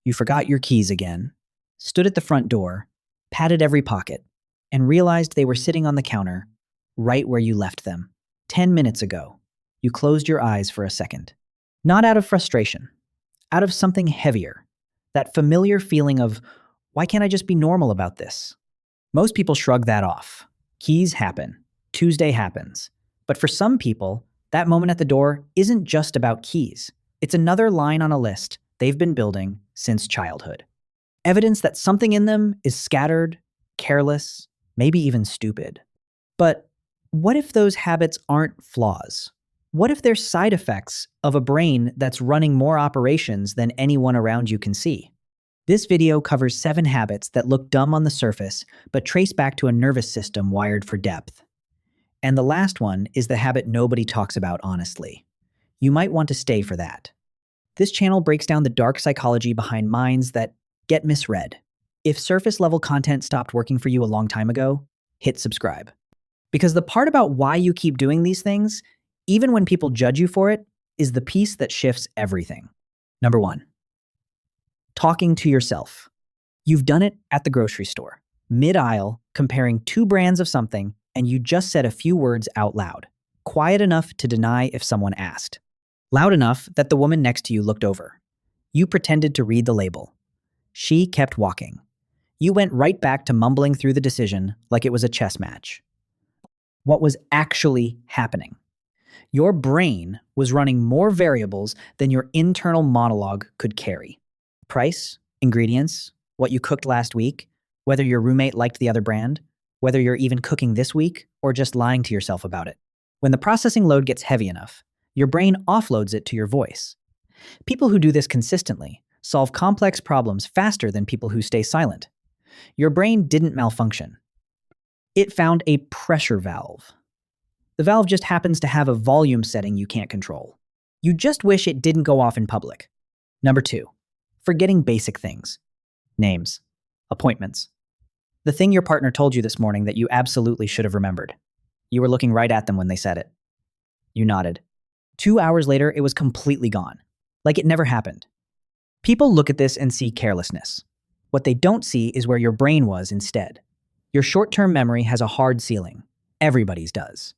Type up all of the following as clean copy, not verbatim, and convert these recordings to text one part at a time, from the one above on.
You forgot your keys again, stood at the front door, patted every pocket, and realized they were sitting on the counter right where you left them 10 minutes ago. You closed your eyes for a second. Not out of frustration, out of something heavier. That familiar feeling of, why can't I just be normal about this? Most people shrug that off. Keys happen. Tuesday happens. But for some people, that moment at the door isn't just about keys. It's another line on a list they've been building since childhood. Evidence that something in them is scattered, careless, maybe even stupid. But what if those habits aren't flaws? What if they're side effects of a brain that's running more operations than anyone around you can see? This video covers 7 habits that look dumb on the surface, but trace back to a nervous system wired for depth. And the last one is the habit nobody talks about honestly. You might want to stay for that. This channel breaks down the dark psychology behind minds that get misread. If surface-level content stopped working for you a long time ago, hit subscribe. Because the part about why you keep doing these things, even when people judge you for it, is the piece that shifts everything. Number 1. Talking to yourself. You've done it at the grocery store, mid-aisle, comparing 2 brands of something, and you just said a few words out loud, quiet enough to deny if someone asked, loud enough that the woman next to you looked over. You pretended to read the label. She kept walking. You went right back to mumbling through the decision like it was a chess match. What was actually happening? Your brain was running more variables than your internal monologue could carry. Price, ingredients, what you cooked last week, whether your roommate liked the other brand, whether you're even cooking this week or just lying to yourself about it. When the processing load gets heavy enough, your brain offloads it to your voice. People who do this consistently solve complex problems faster than people who stay silent. Your brain didn't malfunction. It found a pressure valve. The valve just happens to have a volume setting you can't control. You just wish it didn't go off in public. Number 2. Forgetting basic things. Names. Appointments. The thing your partner told you this morning that you absolutely should have remembered. You were looking right at them when they said it. You nodded. 2 hours later, it was completely gone. Like it never happened. People look at this and see carelessness. What they don't see is where your brain was instead. Your short-term memory has a hard ceiling. Everybody's does.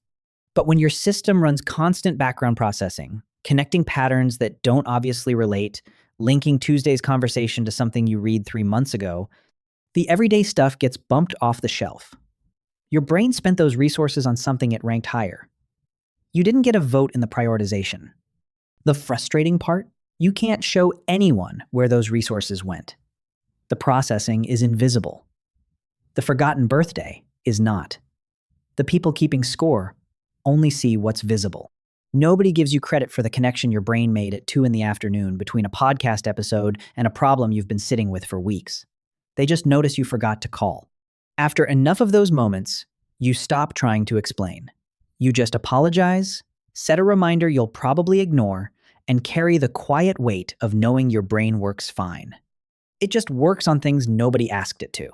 But when your system runs constant background processing, connecting patterns that don't obviously relate, linking Tuesday's conversation to something you read 3 months ago, the everyday stuff gets bumped off the shelf. Your brain spent those resources on something it ranked higher. You didn't get a vote in the prioritization. The frustrating part? You can't show anyone where those resources went. The processing is invisible. The forgotten birthday is not. The people keeping score only see what's visible. Nobody gives you credit for the connection your brain made at 2 p.m. between a podcast episode and a problem you've been sitting with for weeks. They just notice you forgot to call. After enough of those moments, you stop trying to explain. You just apologize, set a reminder you'll probably ignore, and carry the quiet weight of knowing your brain works fine. It just works on things nobody asked it to.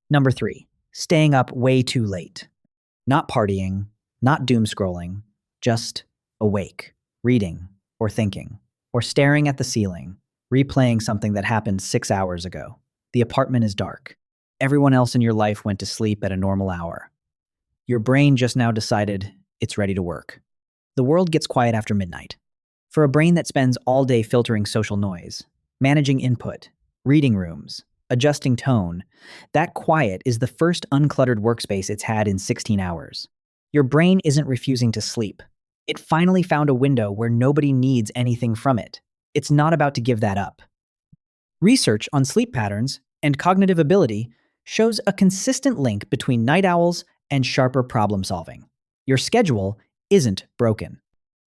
Number 3, staying up way too late. Not partying, not doom scrolling, just awake, reading, or thinking, or staring at the ceiling, replaying something that happened 6 hours ago. The apartment is dark. Everyone else in your life went to sleep at a normal hour. Your brain just now decided it's ready to work. The world gets quiet after midnight. For a brain that spends all day filtering social noise, managing input, reading rooms, adjusting tone, that quiet is the first uncluttered workspace it's had in 16 hours. Your brain isn't refusing to sleep. It finally found a window where nobody needs anything from it. It's not about to give that up. Research on sleep patterns and cognitive ability shows a consistent link between night owls and sharper problem solving. Your schedule isn't broken.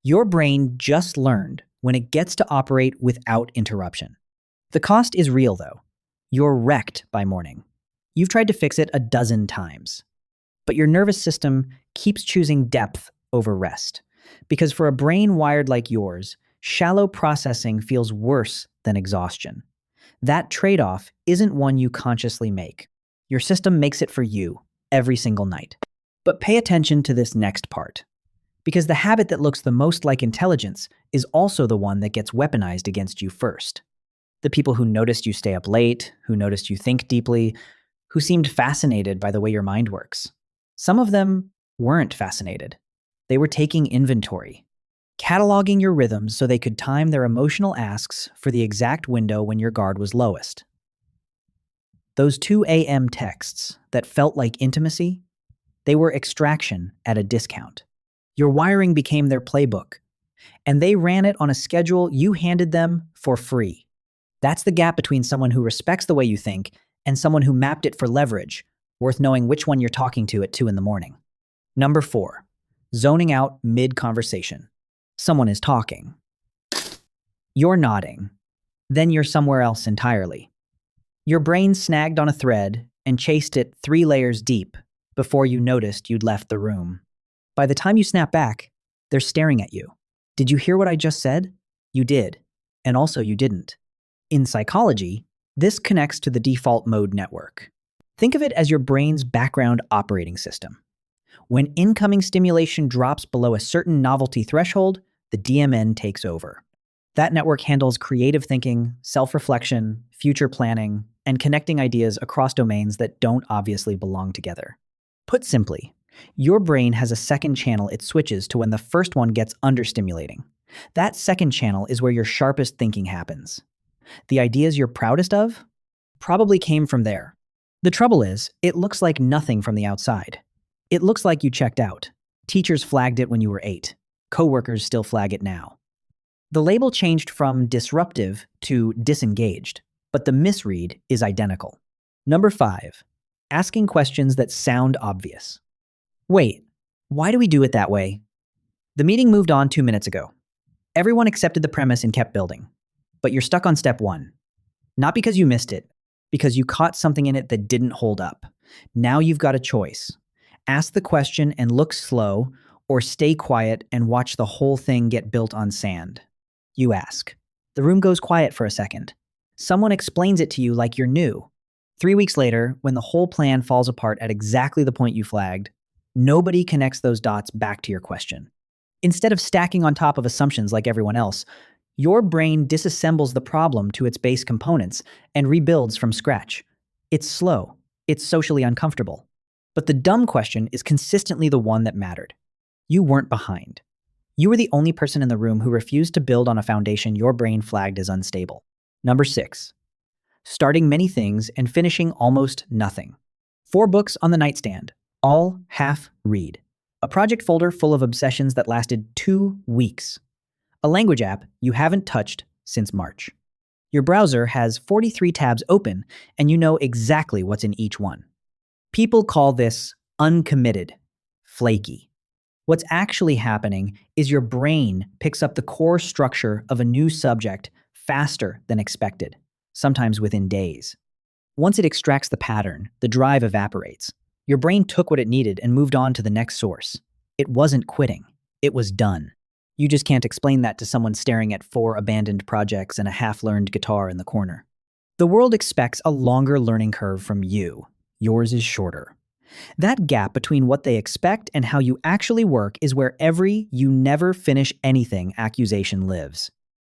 Your brain just learned when it gets to operate without interruption. The cost is real though. You're wrecked by morning. You've tried to fix it a dozen times. But your nervous system keeps choosing depth over rest. Because for a brain wired like yours, shallow processing feels worse than exhaustion. That trade-off isn't one you consciously make. Your system makes it for you every single night. But pay attention to this next part. Because the habit that looks the most like intelligence is also the one that gets weaponized against you first. The people who noticed you stay up late, who noticed you think deeply, who seemed fascinated by the way your mind works. Some of them weren't fascinated. They were taking inventory, cataloging your rhythms so they could time their emotional asks for the exact window when your guard was lowest. Those 2 a.m. texts that felt like intimacy, they were extraction at a discount. Your wiring became their playbook, and they ran it on a schedule you handed them for free. That's the gap between someone who respects the way you think and someone who mapped it for leverage, worth knowing which one you're talking to at 2 in the morning. Number 4, zoning out mid-conversation. Someone is talking. You're nodding. Then you're somewhere else entirely. Your brain snagged on a thread and chased it 3 layers deep before you noticed you'd left the room. By the time you snap back, they're staring at you. Did you hear what I just said? You did. And also you didn't. In psychology, this connects to the default mode network. Think of it as your brain's background operating system. When incoming stimulation drops below a certain novelty threshold, the DMN takes over. That network handles creative thinking, self-reflection, future planning, and connecting ideas across domains that don't obviously belong together. Put simply, your brain has a second channel it switches to when the first one gets understimulating. That second channel is where your sharpest thinking happens. The ideas you're proudest of probably came from there. The trouble is, it looks like nothing from the outside. It looks like you checked out. Teachers flagged it when you were 8. Coworkers still flag it now. The label changed from disruptive to disengaged, but the misread is identical. Number 5, asking questions that sound obvious. Wait, why do we do it that way? The meeting moved on 2 minutes ago. Everyone accepted the premise and kept building. But you're stuck on step 1. Not because you missed it, because you caught something in it that didn't hold up. Now you've got a choice. Ask the question and look slow, or stay quiet and watch the whole thing get built on sand. You ask. The room goes quiet for a second. Someone explains it to you like you're new. 3 weeks later, when the whole plan falls apart at exactly the point you flagged, nobody connects those dots back to your question. Instead of stacking on top of assumptions like everyone else, your brain disassembles the problem to its base components and rebuilds from scratch. It's slow. It's socially uncomfortable. But the dumb question is consistently the one that mattered. You weren't behind. You were the only person in the room who refused to build on a foundation your brain flagged as unstable. Number 6, starting many things and finishing almost nothing. 4 books on the nightstand, all half read. A project folder full of obsessions that lasted 2 weeks. A language app you haven't touched since March. Your browser has 43 tabs open, and you know exactly what's in each one. People call this uncommitted, flaky. What's actually happening is your brain picks up the core structure of a new subject faster than expected, sometimes within days. Once it extracts the pattern, the drive evaporates. Your brain took what it needed and moved on to the next source. It wasn't quitting. It was done. You just can't explain that to someone staring at 4 abandoned projects and a half-learned guitar in the corner. The world expects a longer learning curve from you. Yours is shorter. That gap between what they expect and how you actually work is where every "you never finish anything" accusation lives.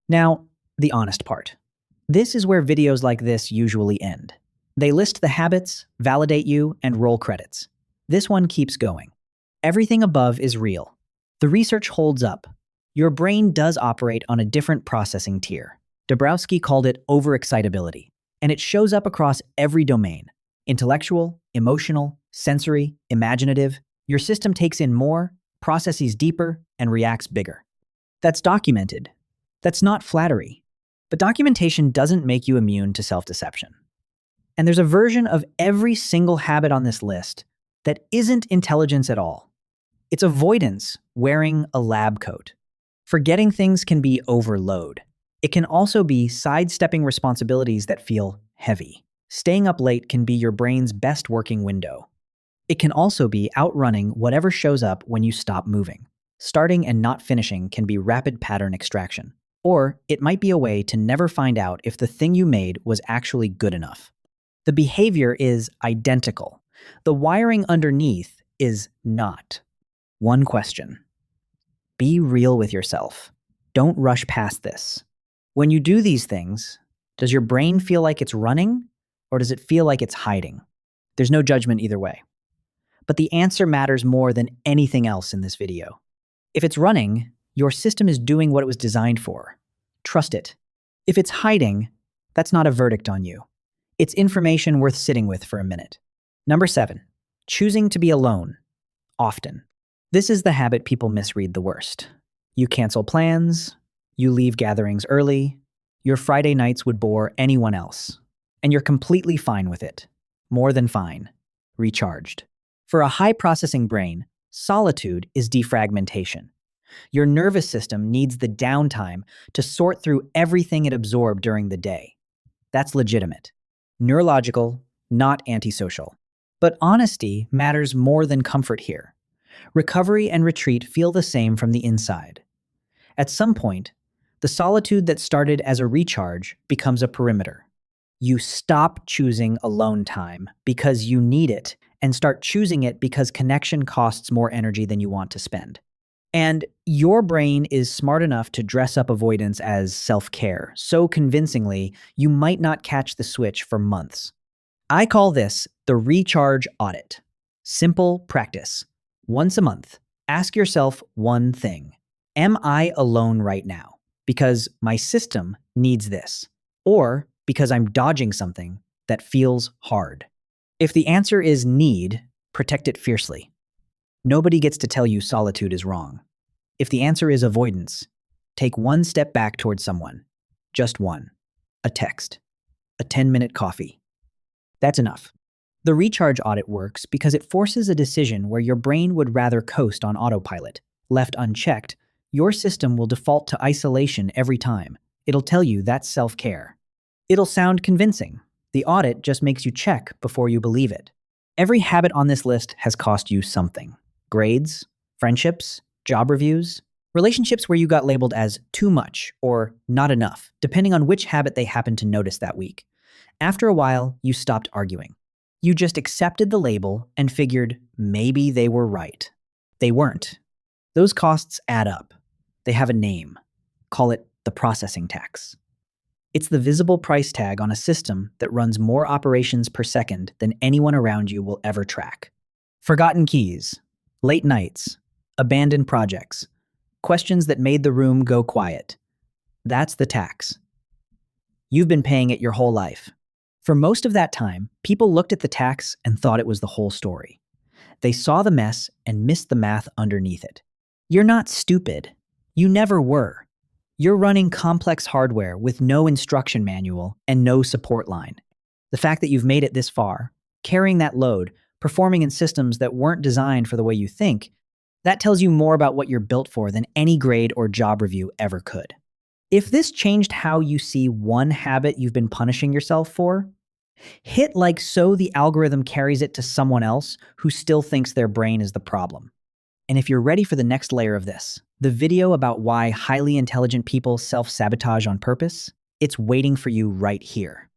Now, the honest part. This is where videos like this usually end. They list the habits, validate you, and roll credits. This one keeps going. Everything above is real. The research holds up. Your brain does operate on a different processing tier. Dabrowski called it overexcitability, and it shows up across every domain. Intellectual, emotional, sensory, imaginative. Your system takes in more, processes deeper, and reacts bigger. That's documented. That's not flattery. But documentation doesn't make you immune to self-deception. And there's a version of every single habit on this list that isn't intelligence at all. It's avoidance wearing a lab coat. Forgetting things can be overload. It can also be sidestepping responsibilities that feel heavy. Staying up late can be your brain's best working window. It can also be outrunning whatever shows up when you stop moving. Starting and not finishing can be rapid pattern extraction. Or it might be a way to never find out if the thing you made was actually good enough. The behavior is identical. The wiring underneath is not. One question. Be real with yourself. Don't rush past this. When you do these things, Does your brain feel like it's running, or does it feel like it's hiding? There's no judgment either way. But the answer matters more than anything else in this video. If it's running, your system is doing what it was designed for. Trust it. If it's hiding, that's not a verdict on you. It's information worth sitting with for a minute. Number 7, choosing to be alone, often. This is the habit people misread the worst. You cancel plans, you leave gatherings early, your Friday nights would bore anyone else, and you're completely fine with it. More than fine. Recharged. For a high-processing brain, solitude is defragmentation. Your nervous system needs the downtime to sort through everything it absorbed during the day. That's legitimate. Neurological, not antisocial. But honesty matters more than comfort here. Recovery and retreat feel the same from the inside. At some point, the solitude that started as a recharge becomes a perimeter. You stop choosing alone time because you need it and start choosing it because connection costs more energy than you want to spend. And your brain is smart enough to dress up avoidance as self-care so convincingly you might not catch the switch for months. I call this the recharge audit. Simple practice. Once a month, ask yourself one thing. Am I alone right now? Because my system needs this. Or because I'm dodging something that feels hard. If the answer is need, protect it fiercely. Nobody gets to tell you solitude is wrong. If the answer is avoidance, take one step back towards someone. Just one. A text. A 10-minute coffee. That's enough. The recharge audit works because it forces a decision where your brain would rather coast on autopilot. Left unchecked, your system will default to isolation every time. It'll tell you that's self-care. It'll sound convincing. The audit just makes you check before you believe it. Every habit on this list has cost you something. Grades, friendships, job reviews, relationships where you got labeled as too much or not enough, depending on which habit they happened to notice that week. After a while, you stopped arguing. You just accepted the label and figured maybe they were right. They weren't. Those costs add up. They have a name. Call it the processing tax. It's the visible price tag on a system that runs more operations per second than anyone around you will ever track. Forgotten keys, late nights, abandoned projects, questions that made the room go quiet. That's the tax. You've been paying it your whole life. For most of that time, people looked at the tax and thought it was the whole story. They saw the mess and missed the math underneath it. You're not stupid. You never were. You're running complex hardware with no instruction manual and no support line. The fact that you've made it this far, carrying that load, performing in systems that weren't designed for the way you think, that tells you more about what you're built for than any grade or job review ever could. If this changed how you see one habit you've been punishing yourself for, hit like so the algorithm carries it to someone else who still thinks their brain is the problem. And if you're ready for the next layer of this, the video about why highly intelligent people self-sabotage on purpose, it's waiting for you right here.